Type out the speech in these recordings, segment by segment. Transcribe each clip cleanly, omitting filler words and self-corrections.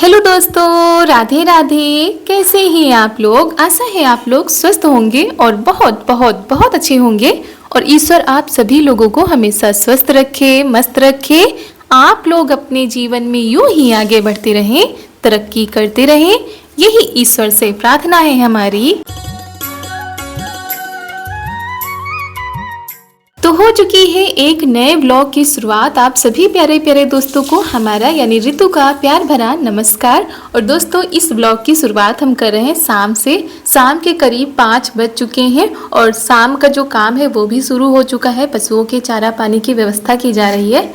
Hello दोस्तों, राधे राधे। कैसे हैं आप लोग? आशा है आप लोग स्वस्थ होंगे और बहुत बहुत बहुत अच्छे होंगे। और ईश्वर आप सभी लोगों को हमेशा स्वस्थ रखे, मस्त रखे। आप लोग अपने जीवन में यूं ही आगे बढ़ते रहें, तरक्की करते रहें, यही ईश्वर से प्रार्थना है हमारी। तो हो चुकी है एक नए ब्लॉग की शुरुआत। आप सभी प्यारे प्यारे दोस्तों को हमारा यानी ऋतु का प्यार भरा नमस्कार। और दोस्तों, इस ब्लॉग की शुरुआत हम कर रहे हैं शाम से। शाम के करीब 5 बज चुके हैं और शाम का जो काम है वो भी शुरू हो चुका है। पशुओं के चारा पानी की व्यवस्था की जा रही है।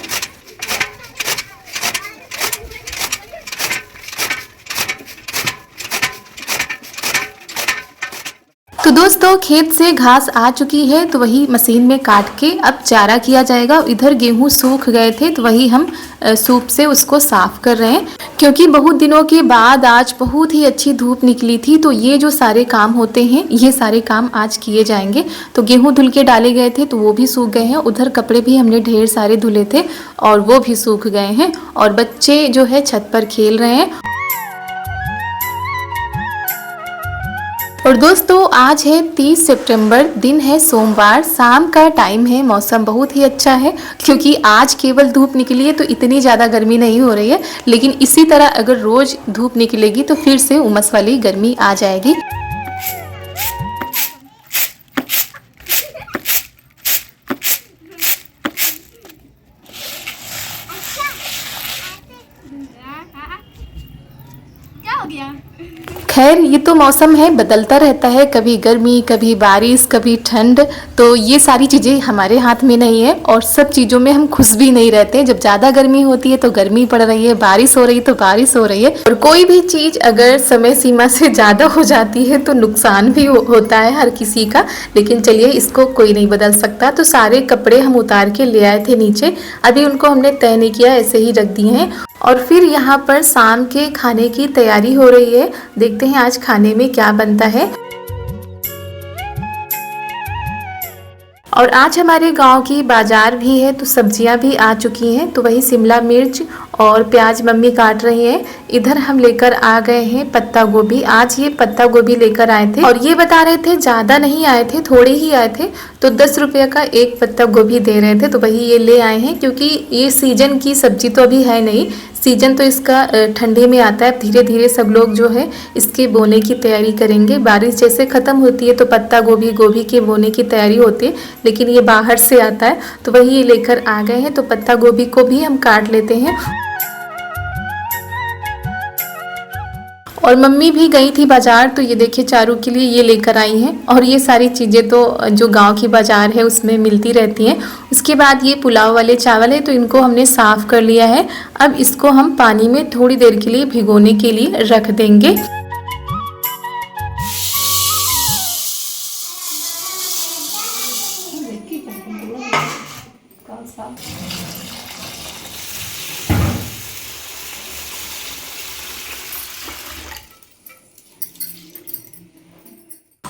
तो दोस्तों, खेत से घास आ चुकी है तो वही मशीन में काट के अब चारा किया जाएगा। इधर गेहूं सूख गए थे तो वही हम सूप से उसको साफ कर रहे हैं, क्योंकि बहुत दिनों के बाद आज बहुत ही अच्छी धूप निकली थी। तो ये जो सारे काम होते हैं ये सारे काम आज किए जाएंगे। तो गेहूं धुल के डाले गए थे तो वो भी सूख गए हैं। उधर कपड़े भी हमने ढेर सारे धुले थे और वो भी सूख गए हैं। और बच्चे जो है छत पर खेल रहे हैं। और दोस्तों, आज है 30 सितंबर, दिन है सोमवार, शाम का टाइम है। मौसम बहुत ही अच्छा है क्योंकि आज केवल धूप निकली है तो इतनी ज़्यादा गर्मी नहीं हो रही है। लेकिन इसी तरह अगर रोज़ धूप निकलेगी तो फिर से उमस वाली गर्मी आ जाएगी। खैर, ये तो मौसम है, बदलता रहता है, कभी गर्मी, कभी बारिश, कभी ठंड। तो ये सारी चीज़ें हमारे हाथ में नहीं है और सब चीज़ों में हम खुश भी नहीं रहते। जब ज़्यादा गर्मी होती है तो गर्मी पड़ रही है, बारिश हो रही है तो बारिश हो रही है। और कोई भी चीज़ अगर समय सीमा से ज़्यादा हो जाती है तो नुकसान भी होता है हर किसी का। लेकिन चलिए, इसको कोई नहीं बदल सकता। तो सारे कपड़े हम उतार के ले आए थे नीचे, अभी उनको हमने तय नहीं किया, ऐसे ही रख दिए हैं। और फिर यहाँ पर शाम के खाने की तैयारी हो रही है। देखते हैं आज खाने में क्या बनता है। और आज हमारे गांव की बाजार भी है तो सब्जियां भी आ चुकी हैं। तो वही शिमला मिर्च और प्याज मम्मी काट रही हैं। इधर हम लेकर आ गए हैं पत्ता गोभी। आज ये पत्ता गोभी लेकर आए थे और ये बता रहे थे ज़्यादा नहीं आए थे, थोड़े ही आए थे। तो 10 रुपये का एक पत्ता गोभी दे रहे थे तो वही ये ले आए हैं, क्योंकि ये सीजन की सब्जी तो अभी है नहीं। सीजन तो इसका ठंडे में आता है। धीरे धीरे सब लोग जो है इसके बोने की तैयारी करेंगे। बारिश जैसे ख़त्म होती है तो पत्ता गोभी के बोने की तैयारी होती है, लेकिन ये बाहर से आता है तो वही ये लेकर आ गए हैं। तो पत्ता गोभी को भी हम काट लेते हैं। और मम्मी भी गई थी बाजार तो ये देखिए चारू के लिए ये लेकर आई हैं। और ये सारी चीज़ें तो जो गांव की बाजार है उसमें मिलती रहती हैं। उसके बाद ये पुलाव वाले चावल है तो इनको हमने साफ़ कर लिया है। अब इसको हम पानी में थोड़ी देर के लिए भिगोने के लिए रख देंगे।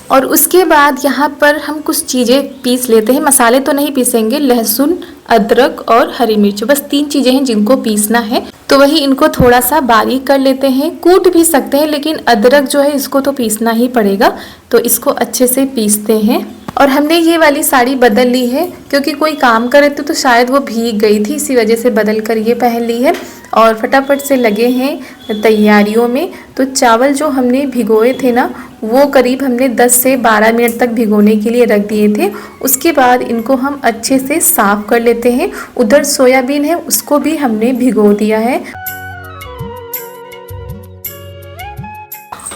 और उसके बाद यहाँ पर हम कुछ चीज़ें पीस लेते हैं। मसाले तो नहीं पीसेंगे, लहसुन, अदरक और हरी मिर्च, बस 3 चीज़ें हैं जिनको पीसना है। तो वही इनको थोड़ा सा बारीक कर लेते हैं। कूट भी सकते हैं लेकिन अदरक जो है इसको तो पीसना ही पड़ेगा। तो इसको अच्छे से पीसते हैं। और हमने ये वाली साड़ी बदल ली है क्योंकि कोई काम कर रहे थे तो शायद वो भीग गई थी, इसी वजह से बदल कर ये पहन ली है। और फटाफट से लगे हैं तैयारियों में। तो चावल जो हमने भिगोए थे ना, वो करीब हमने 10 से 12 मिनट तक भिगोने के लिए रख दिए थे। उसके बाद इनको हम अच्छे से साफ़ कर लेते हैं। उधर सोयाबीन है उसको भी हमने भिगो दिया है।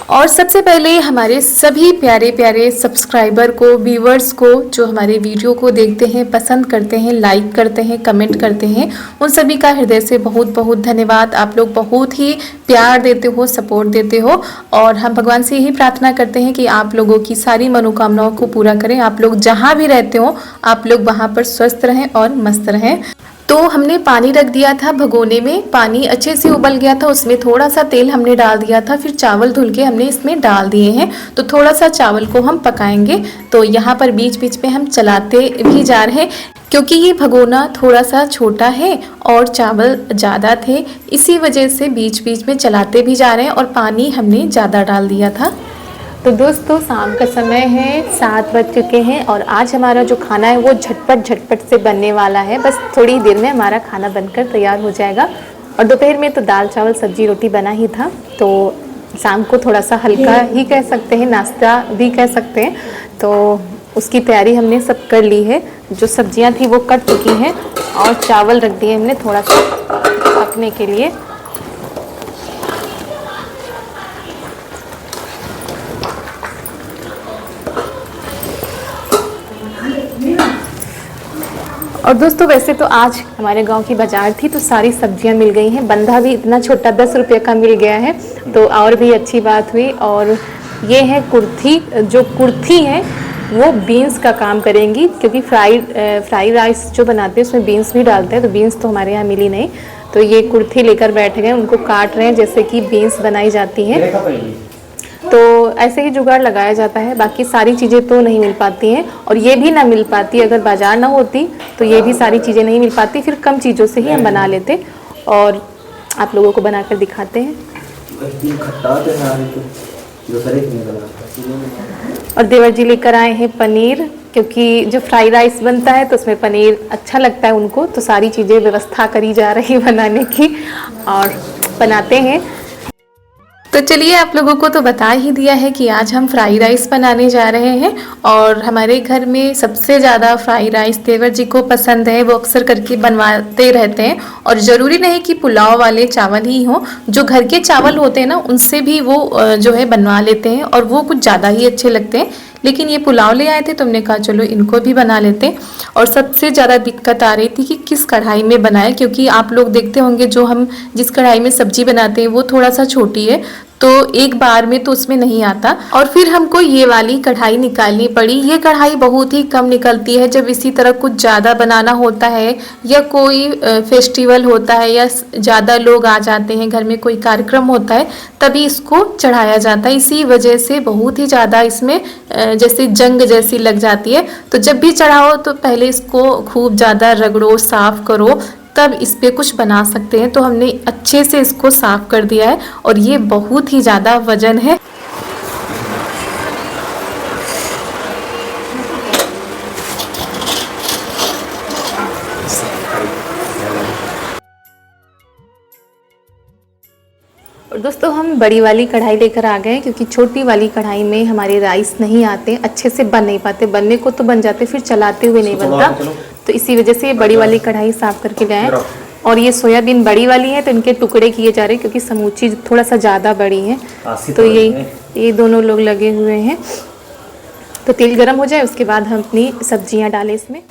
और सबसे पहले हमारे सभी प्यारे प्यारे सब्सक्राइबर को, व्यूवर्स को, जो हमारे वीडियो को देखते हैं, पसंद करते हैं, लाइक करते हैं, कमेंट करते हैं, उन सभी का हृदय से बहुत बहुत धन्यवाद। आप लोग बहुत ही प्यार देते हो, सपोर्ट देते हो। और हम भगवान से यही प्रार्थना करते हैं कि आप लोगों की सारी मनोकामनाओं को पूरा करें। आप लोग जहाँ भी रहते हो आप लोग वहाँ पर स्वस्थ रहें और मस्त रहें। तो हमने पानी रख दिया था भगोने में, पानी अच्छे से उबल गया था, उसमें थोड़ा सा तेल हमने डाल दिया था। फिर चावल धुल के हमने इसमें डाल दिए हैं। तो थोड़ा सा चावल को हम पकाएंगे। तो यहाँ पर बीच बीच में हम चलाते भी जा रहे हैं क्योंकि ये भगोना थोड़ा सा छोटा है और चावल ज़्यादा थे, इसी वजह से बीच बीच में चलाते भी जा रहे हैं और पानी हमने ज़्यादा डाल दिया था। तो दोस्तों शाम का समय है, 7 बज चुके हैं और आज हमारा जो खाना है वो झटपट से बनने वाला है। बस थोड़ी देर में हमारा खाना बनकर तैयार हो जाएगा। और दोपहर में तो दाल चावल सब्जी रोटी बना ही था, तो शाम को थोड़ा सा हल्का ही कह सकते हैं, नाश्ता भी कह सकते हैं। तो उसकी तैयारी हमने सब कर ली है। जो सब्जियां थी वो कट चुकी हैं और चावल रख दिए हमने थोड़ा सा पकने के लिए। और दोस्तों वैसे तो आज हमारे गांव की बाजार थी तो सारी सब्जियां मिल गई हैं। बंधा भी इतना छोटा 10 रुपये का मिल गया है, तो और भी अच्छी बात हुई। और ये है कुर्थी, जो कुर्थी है वो बीन्स का काम करेंगी, क्योंकि फ्राइड राइस जो बनाते हैं उसमें बीन्स भी डालते हैं, तो बीन्स तो हमारे यहाँ मिली नहीं, तो ये कुर्थी लेकर बैठ गए, उनको काट रहे हैं जैसे कि बीन्स बनाई जाती हैं। तो ऐसे ही जुगाड़ लगाया जाता है। बाकी सारी चीज़ें तो नहीं मिल पाती हैं, और ये भी ना मिल पाती अगर बाजार ना होती तो ये भी सारी चीज़ें नहीं मिल पाती। फिर कम चीज़ों से ही हम बना लेते और आप लोगों को बनाकर दिखाते हैं। और देवर जी लेकर आए हैं पनीर, क्योंकि जो फ्राइड राइस बनता है तो उसमें पनीर अच्छा लगता है उनको, तो सारी चीज़ें व्यवस्था करी जा रही है बनाने की और बनाते हैं। तो चलिए आप लोगों को तो बता ही दिया है कि आज हम फ्राई राइस बनाने जा रहे हैं। और हमारे घर में सबसे ज़्यादा फ्राई राइस देवर जी को पसंद है, वो अक्सर करके बनवाते रहते हैं। और ज़रूरी नहीं कि पुलाव वाले चावल ही हों, जो घर के चावल होते हैं ना उनसे भी वो जो है बनवा लेते हैं और वो कुछ ज़्यादा ही अच्छे लगते हैं। लेकिन ये पुलाव ले आए थे तो हमने कहा चलो इनको भी बना लेते हैं। और सबसे ज़्यादा दिक्कत आ रही थी कि किस कढ़ाई में बनाएं, क्योंकि आप लोग देखते होंगे जो हम जिस कढ़ाई में सब्जी बनाते हैं वो थोड़ा सा छोटी है, तो एक बार में तो उसमें नहीं आता। और फिर हमको ये वाली कढ़ाई निकालनी पड़ी। ये कढ़ाई बहुत ही कम निकलती है जब इसी तरह कुछ ज़्यादा बनाना होता है या कोई फेस्टिवल होता है या ज़्यादा लोग आ जाते हैं, घर में कोई कार्यक्रम होता है, तभी इसको चढ़ाया जाता है। इसी वजह से बहुत ही ज़्यादा इसमें जैसे जंग जैसी लग जाती है। तो जब भी चढ़ाओ तो पहले इसको खूब ज़्यादा रगड़ो, साफ़ करो, तब इस पे कुछ बना सकते हैं। तो हमने अच्छे से इसको साफ़ कर दिया है और ये बहुत ही ज़्यादा वजन है। और दोस्तों हम बड़ी वाली कढ़ाई लेकर आ गए, क्योंकि छोटी वाली कढ़ाई में हमारे राइस नहीं आते, अच्छे से बन नहीं पाते। बनने को तो बन जाते, फिर चलाते हुए नहीं बनता, तो इसी वजह से ये बड़ी वाली कढ़ाई साफ करके लाए। और ये सोयाबीन बड़ी वाली है तो इनके टुकड़े किए जा रहे हैं, क्योंकि समूची थोड़ा सा ज़्यादा बड़ी है। तो ये दोनों लोग लगे हुए हैं। तो तेल गर्म हो जाए उसके बाद हम अपनी सब्जियाँ डालें इसमें।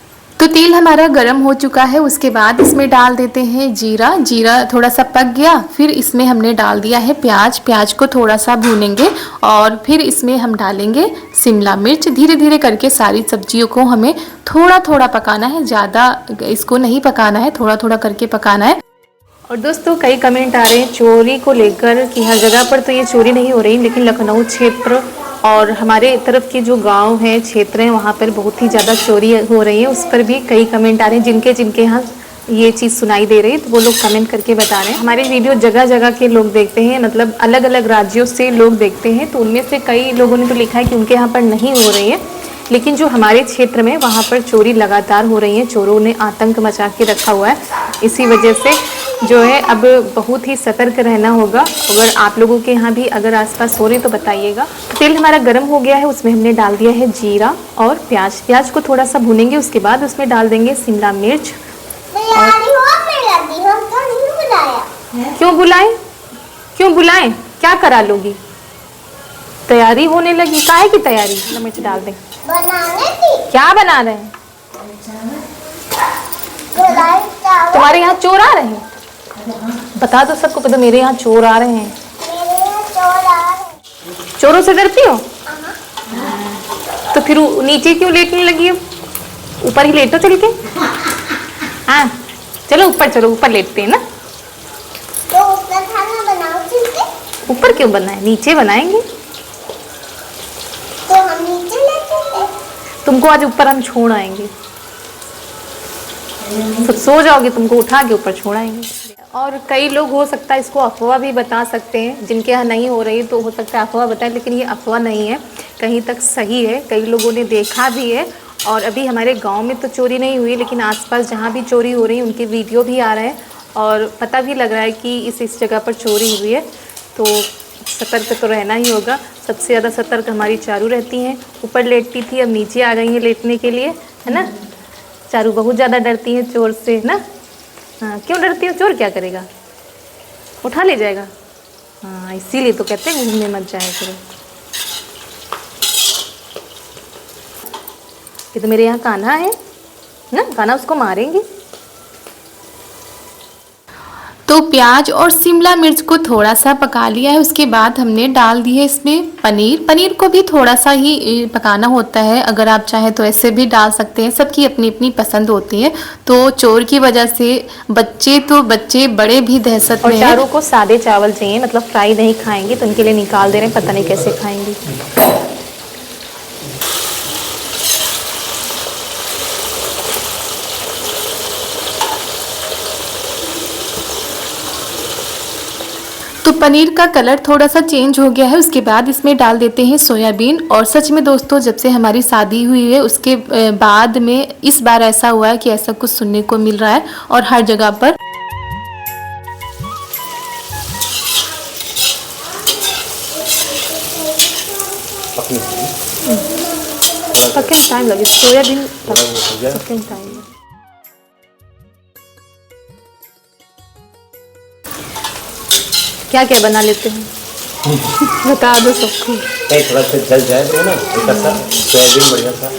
तो तेल हमारा गर्म हो चुका है, उसके बाद इसमें डाल देते हैं जीरा। जीरा थोड़ा सा पक गया, फिर इसमें हमने डाल दिया है प्याज। प्याज को थोड़ा सा भूनेंगे और फिर इसमें हम डालेंगे शिमला मिर्च। धीरे धीरे करके सारी सब्जियों को हमें थोड़ा थोड़ा पकाना है, ज़्यादा इसको नहीं पकाना है, थोड़ा थोड़ा करके पकाना है। और दोस्तों कई कमेंट आ रहे हैं चोरी को लेकर कि हर जगह पर तो ये चोरी नहीं हो रही, लेकिन लखनऊ क्षेत्र और हमारे तरफ के जो गांव हैं, क्षेत्र हैं, वहाँ पर बहुत ही ज़्यादा चोरी हो रही है। उस पर भी कई कमेंट आ रहे हैं। जिनके यहाँ ये चीज़ सुनाई दे रही है तो वो लोग कमेंट करके बता रहे हैं। हमारे वीडियो जगह जगह के लोग देखते हैं, मतलब अलग अलग राज्यों से लोग देखते हैं, तो उनमें से कई लोगों ने तो लिखा है कि उनके यहाँ पर नहीं हो रही है, लेकिन जो हमारे क्षेत्र में वहाँ पर चोरी लगातार हो रही है। चोरों ने आतंक मचा के रखा हुआ है। इसी वजह से जो है अब बहुत ही सतर्क रहना होगा। अगर आप लोगों के यहाँ भी अगर आसपास हो रही तो बताइएगा। तेल हमारा गर्म हो गया है, उसमें हमने डाल दिया है जीरा और प्याज। प्याज को थोड़ा सा भूनेंगे, उसके बाद उसमें डाल देंगे शिमला मिर्च। क्यों बुलाएं? क्या करा लोगी? तैयारी होने लगी, काहे की तैयारी? शिमला मिर्च डाल दें। बनाने की। क्या बना रहे हैं? तुम्हारे यहाँ चोर आ रहे हैं? बता दो सबको, कहते मेरे यहाँ चोर आ रहे हैं। मेरे यहाँ चोर आ रहे हैं। चोरों से डरती हो? तो फिर नीचे क्यों लेटने लगी हो? ऊपर ही लेटो चल के। हाँ चलो ऊपर, चलो ऊपर लेटते हैं ना। तो ऊपर खाना बनाओ चल के। ऊपर क्यों बनाए? नीचे बनाएंगे। तो हम नीचे लेटेंगे। तुमको आज ऊपर हम छोड़ आएंगे। सो जाओगे, तुमको उठा के ऊपर छोड़ाएंगे। और कई लोग हो सकता है इसको अफवाह भी बता सकते हैं, जिनके यहाँ नहीं हो रही तो हो सकता है अफवाह बताएं, लेकिन ये अफवाह नहीं है, कहीं तक सही है। कई लोगों ने देखा भी है। और अभी हमारे गांव में तो चोरी नहीं हुई, लेकिन आसपास जहाँ भी चोरी हो रही है उनके वीडियो भी आ रहे हैं और पता भी लग रहा है कि इस जगह पर चोरी हुई है। तो सतर्क तो रहना ही होगा। सबसे ज़्यादा सतर्क हमारी चारू रहती हैं। ऊपर लेटती थी, अब नीचे आ गई हैं लेटने के लिए, है ना। चारू बहुत ज़्यादा डरती है चोर से, है ना। हाँ, क्यों डरती हो? चोर क्या करेगा? उठा ले जाएगा। हाँ, इसीलिए तो कहते हैं घूमने मत जाया करो। ये तो मेरे यहाँ कान्हा है ना, कान्हा उसको मारेंगे। तो प्याज और शिमला मिर्च को थोड़ा सा पका लिया है, उसके बाद हमने डाल दी है इसमें पनीर। पनीर को भी थोड़ा सा ही पकाना होता है, अगर आप चाहें तो ऐसे भी डाल सकते हैं, सबकी अपनी अपनी पसंद होती है। तो चोर की वजह से बच्चे बड़े भी दहशत में हैं। और चारों को सादे चावल चाहिए, मतलब फ्राई नहीं खाएंगे, तो उनके लिए निकाल दे रहे हैं, पता नहीं कैसे खाएंगे। तो पनीर का कलर थोड़ा सा चेंज हो गया है, उसके बाद इसमें डाल देते हैं सोयाबीन। और सच में दोस्तों, जब से हमारी शादी हुई है उसके बाद में इस बार ऐसा हुआ है कि ऐसा कुछ सुनने को मिल रहा है और हर जगह पर। पकने में टाइम लगे, सोयाबीन पकने में टाइम। क्या क्या बना लेते हैं? बता दो सबको। थोड़ा सा जल जाए तो ना, सोयाबीन बढ़िया सा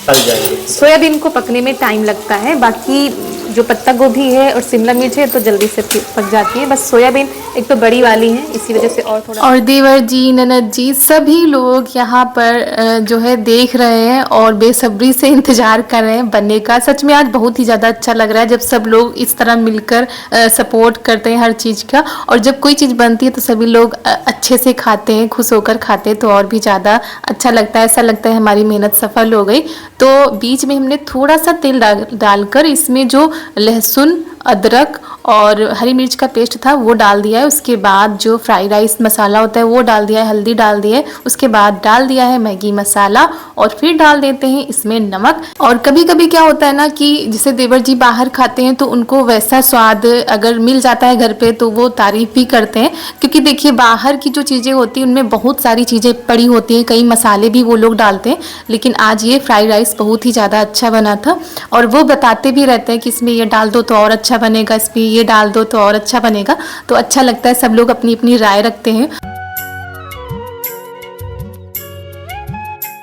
तल जाएगी। सोयाबीन को पकने में टाइम लगता है, बाकी जो पत्ता गोभी है और शिमला मिर्च है तो जल्दी से पक जाती है। बस सोयाबीन एक तो बड़ी वाली है, इसी वजह से और थोड़ा। और देवर जी, ननद जी, सभी लोग यहाँ पर जो है देख रहे हैं और बेसब्री से इंतजार कर रहे हैं बनने का। सच में आज बहुत ही ज़्यादा अच्छा लग रहा है जब सब लोग इस तरह मिलकर सपोर्ट करते हैं हर चीज़ का। और जब कोई चीज़ बनती है तो सभी लोग अच्छे से खाते हैं, खुश होकर खाते हैं, तो और भी ज़्यादा अच्छा लगता है। ऐसा लगता है हमारी मेहनत सफल हो गई। तो बीच में हमने थोड़ा सा तेल डालकर इसमें जो लहसुन, अदरक और हरी मिर्च का पेस्ट था वो डाल दिया है। उसके बाद जो फ्राइड राइस मसाला होता है वो डाल दिया है, हल्दी डाल दी है, उसके बाद डाल दिया है मैगी मसाला और फिर डाल देते हैं इसमें नमक। और कभी कभी क्या होता है ना कि जैसे देवर जी बाहर खाते हैं तो उनको वैसा स्वाद अगर मिल जाता है घर पे तो वो तारीफ भी करते हैं, क्योंकि देखिए बाहर की जो चीज़ें होती हैं उनमें बहुत सारी चीज़ें पड़ी होती हैं, कई मसाले भी वो लोग डालते हैं। लेकिन आज ये फ्राइड राइस बहुत ही ज़्यादा अच्छा बना था और वो बताते भी रहते हैं कि इसमें ये डाल दो तो और अच्छा बनेगा, इसमें ये डाल दो तो और अच्छा बनेगा। तो अच्छा लगता है, सब लोग अपनी अपनी राय रखते हैं।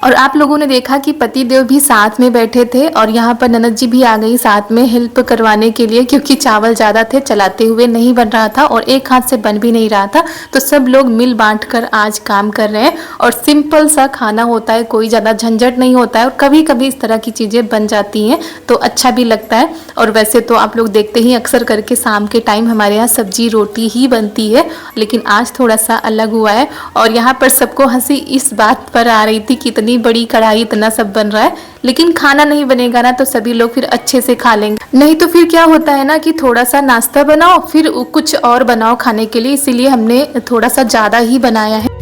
और आप लोगों ने देखा कि पति देव भी साथ में बैठे थे और यहाँ पर ननद जी भी आ गई साथ में हेल्प करवाने के लिए, क्योंकि चावल ज़्यादा थे, चलाते हुए नहीं बन रहा था और एक हाथ से बन भी नहीं रहा था। तो सब लोग मिल बांट कर आज काम कर रहे हैं और सिंपल सा खाना होता है, कोई ज़्यादा झंझट नहीं होता है और कभी कभी इस तरह की चीज़ें बन जाती हैं तो अच्छा भी लगता है। और वैसे तो आप लोग देखते ही अक्सर करके शाम के टाइम हमारे यहाँ सब्जी रोटी ही बनती है, लेकिन आज थोड़ा सा अलग हुआ है। और यहाँ पर सबको हंसी इस बात पर आ रही थी कि इतनी बड़ी कढ़ाई, इतना सब बन रहा है, लेकिन खाना नहीं बनेगा ना तो सभी लोग फिर अच्छे से खा लेंगे। नहीं तो फिर क्या होता है ना कि थोड़ा सा नाश्ता बनाओ फिर कुछ और बनाओ खाने के लिए, इसीलिए हमने थोड़ा सा ज़्यादा ही बनाया है।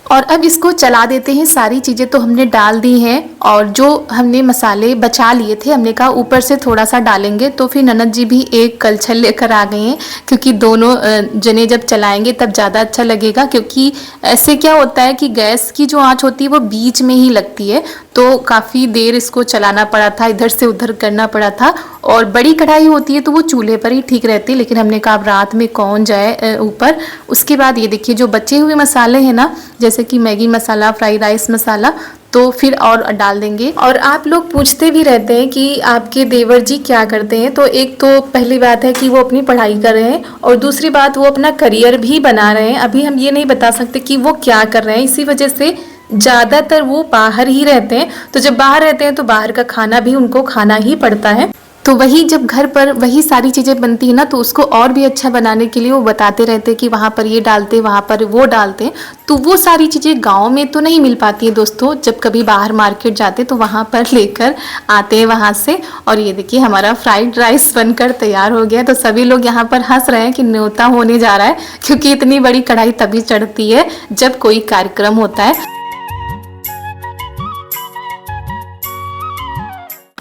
और अब इसको चला देते हैं। सारी चीज़ें तो हमने डाल दी हैं और जो हमने मसाले बचा लिए थे हमने कहा ऊपर से थोड़ा सा डालेंगे, तो फिर ननद जी भी एक कलछल लेकर आ गए हैं, क्योंकि दोनों जने जब चलाएंगे तब ज़्यादा अच्छा लगेगा। क्योंकि ऐसे क्या होता है कि गैस की जो आंच होती है वो बीच में ही लगती है, तो काफ़ी देर इसको चलाना पड़ा था, इधर से उधर करना पड़ा था। और बड़ी कढ़ाई होती है तो वो चूल्हे पर ही ठीक रहती है, लेकिन हमने कहा अब रात में कौन जाए ऊपर। उसके बाद ये देखिए जो बचे हुए मसाले हैं ना, जैसे कि मैगी मसाला, फ्राइड राइस मसाला, तो फिर और डाल देंगे। और आप लोग पूछते भी रहते हैं कि आपके देवर जी क्या करते हैं, तो एक तो पहली बात है कि वो अपनी पढ़ाई कर रहे हैं और दूसरी बात वो अपना करियर भी बना रहे हैं। अभी हम ये नहीं बता सकते कि वो क्या कर रहे हैं, इसी वजह से ज़्यादातर वो बाहर ही रहते हैं। तो जब बाहर रहते हैं तो बाहर का खाना भी उनको खाना ही पड़ता है। तो वही जब घर पर वही सारी चीज़ें बनती है ना, तो उसको और भी अच्छा बनाने के लिए वो बताते रहते हैं कि वहाँ पर ये डालते, वहाँ पर वो डालते। तो वो सारी चीज़ें गांव में तो नहीं मिल पाती है दोस्तों, जब कभी बाहर मार्केट जाते तो वहाँ पर लेकर आते हैं वहाँ से। और ये देखिए हमारा फ्राइड राइस बनकर तैयार हो गया। तो सभी लोग यहाँ पर हंस रहे हैं कि न्योता होने जा रहा है, क्योंकि इतनी बड़ी कढ़ाई तभी चढ़ती है जब कोई कार्यक्रम होता है।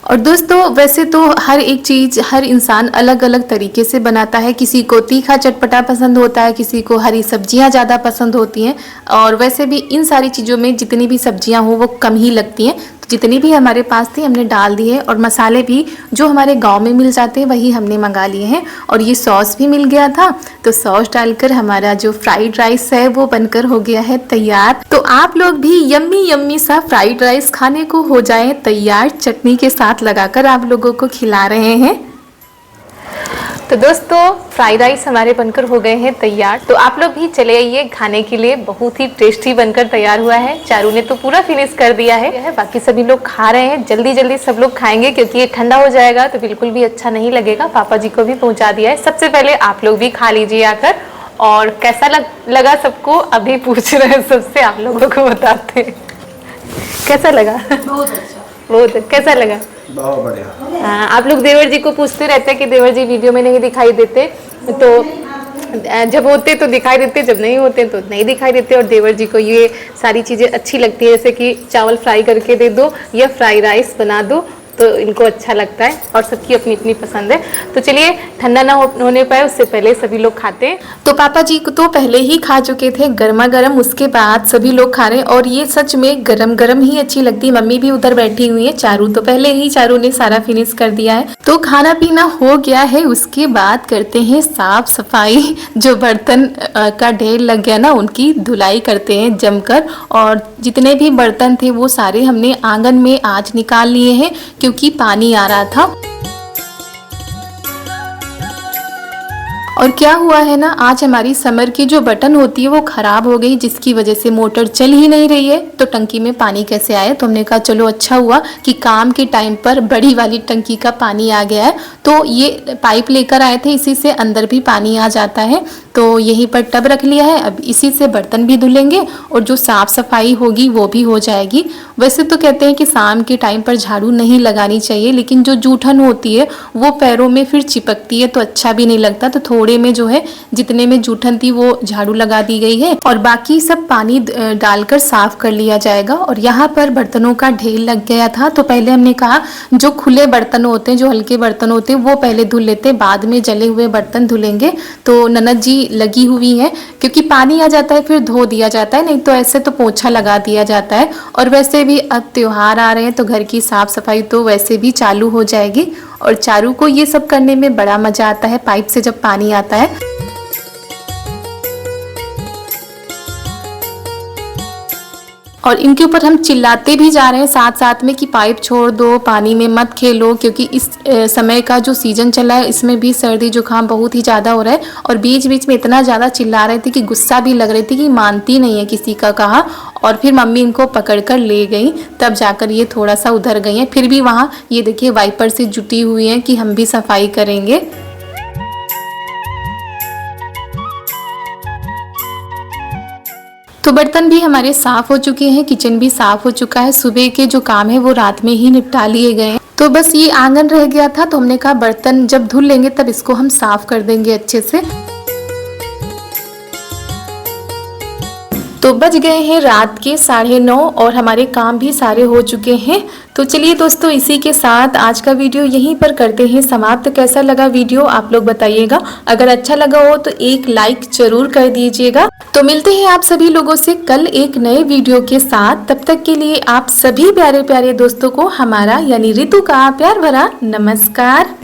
और दोस्तों वैसे तो हर एक चीज़ हर इंसान अलग अलग तरीके से बनाता है। किसी को तीखा चटपटा पसंद होता है, किसी को हरी सब्जियां ज़्यादा पसंद होती हैं। और वैसे भी इन सारी चीज़ों में जितनी भी सब्जियां हो वो कम ही लगती हैं। तो जितनी भी हमारे पास थी हमने डाल दी है। और मसाले भी जो हमारे गांव में मिल जाते हैं वही हमने मंगा लिए हैं। और ये सॉस भी मिल गया था, तो सॉस डालकर हमारा जो फ्राइड राइस है वो बनकर हो गया है तैयार। तो आप लोग भी यम्मी यम्मी सा फ्राइड राइस खाने को हो जाए तैयार, चटनी के साथ लगाकर आप लोगों को खिला रहे हैं। तो दोस्तों फ्राइड राइस हमारे बनकर हो गए हैं तैयार। तो आप लोग भी चले आइए खाने के लिए, बहुत ही टेस्टी बनकर तैयार हुआ है। चारू ने तो पूरा फिनिश कर दिया है, बाकी सभी लोग खा रहे हैं। जल्दी जल्दी सब लोग खाएंगे क्योंकि ये ठंडा हो जाएगा तो बिल्कुल भी अच्छा नहीं लगेगा। पापा जी को भी पहुंचा दिया है। सबसे पहले आप लोग भी खा लीजिए आकर। और कैसा लगा सबको अभी पूछ रहे हैं सबसे, आप लोगों को बताते हैं कैसा लगा। बहुत अच्छा, बहुत कैसा लगा? बहुत बढ़िया। हाँ, आप लोग देवर जी को पूछते रहते हैं कि देवर जी वीडियो में नहीं दिखाई देते, तो जब होते तो दिखाई देते, जब नहीं होते तो नहीं दिखाई देते। और देवर जी को ये सारी चीज़ें अच्छी लगती है, जैसे कि चावल फ्राई करके दे दो या फ्राई राइस बना दो, तो इनको अच्छा लगता है। और सबकी अपनी अपनी पसंद है। तो चलिए ठंडा ना होने पाए उससे पहले सभी लोग खाते हैं। तो पापा जी को तो पहले ही खा चुके थे गर्मा गर्म, उसके बाद सभी लोग खा रहे हैं। और ये सच में गरम गरम ही अच्छी लगती है। मम्मी भी उधर बैठी हुई है। चारू तो पहले ही चारू ने सारा फिनिश कर दिया है। तो खाना पीना हो गया है, उसके बाद करते हैं साफ सफाई। जो बर्तन का ढेर लग गया ना, उनकी धुलाई करते हैं जमकर। और जितने भी बर्तन थे वो सारे हमने आंगन में आज निकाल लिए हैं, क्योंकि पानी आ रहा था। और क्या हुआ है ना, आज हमारी समर की जो बटन होती है वो खराब हो गई, जिसकी वजह से मोटर चल ही नहीं रही है। तो टंकी में पानी कैसे आए, तो हमने कहा चलो अच्छा हुआ कि काम के टाइम पर बड़ी वाली टंकी का पानी आ गया है। तो ये पाइप लेकर आए थे, इसी से अंदर भी पानी आ जाता है। तो यहीं पर टब रख लिया है, अब इसी से बर्तन भी धुलेंगे और जो साफ सफाई होगी वो भी हो जाएगी। वैसे तो कहते हैं कि शाम के टाइम पर झाड़ू नहीं लगानी चाहिए, लेकिन जो जूठन होती है वो पैरों में फिर चिपकती है तो अच्छा भी नहीं लगता। तो थोड़े में जो है जितने में जूठन थी वो झाड़ू लगा दी गई है और बाकी सब पानी डालकर साफ कर लिया जाएगा। और यहाँ पर बर्तनों का ढेर लग गया था, तो पहले हमने कहा जो खुले बर्तन होते हैं, जो हल्के बर्तन होते हैं वो पहले धुल लेते, बाद में जले हुए बर्तन धुलेंगे। तो ननद जी लगी हुई हैं, क्योंकि पानी आ जाता है फिर धो दिया जाता है, नहीं तो ऐसे तो पोछा लगा दिया जाता है। और वैसे भी अब त्योहार आ रहे हैं तो घर की साफ सफाई तो वैसे भी चालू हो जाएगी। और चारू को ये सब करने में बड़ा मजा आता है, पाइप से जब पानी आता है। और इनके ऊपर हम चिल्लाते भी जा रहे हैं साथ साथ में कि पाइप छोड़ दो, पानी में मत खेलो, क्योंकि इस समय का जो सीजन चला है इसमें भी सर्दी जुकाम बहुत ही ज़्यादा हो रहा है। और बीच बीच में इतना ज़्यादा चिल्ला रहे थे कि गुस्सा भी लग रही थी कि मानती नहीं है किसी का कहा। और फिर मम्मी इनको पकड़ कर ले गई, तब जाकर ये थोड़ा सा उधर गई हैं। फिर भी वहाँ ये देखिए वाइपर से जुटी हुई हैं कि हम भी सफाई करेंगे। तो बर्तन भी हमारे साफ हो चुके हैं, किचन भी साफ हो चुका है। सुबह के जो काम है वो रात में ही निपटा लिए गए हैं। तो बस ये आंगन रह गया था, तो हमने कहा बर्तन जब धुल लेंगे तब इसको हम साफ कर देंगे अच्छे से। तो बज गए हैं रात के 9:30 और हमारे काम भी सारे हो चुके हैं। तो चलिए दोस्तों, इसी के साथ आज का वीडियो यहीं पर करते हैं समाप्त। कैसा लगा वीडियो आप लोग बताइएगा। अगर अच्छा लगा हो तो एक लाइक जरूर कर दीजिएगा। तो मिलते हैं आप सभी लोगों से कल एक नए वीडियो के साथ। तब तक के लिए आप सभी प्यारे प्यारे दोस्तों को हमारा यानी रितु का प्यार भरा नमस्कार।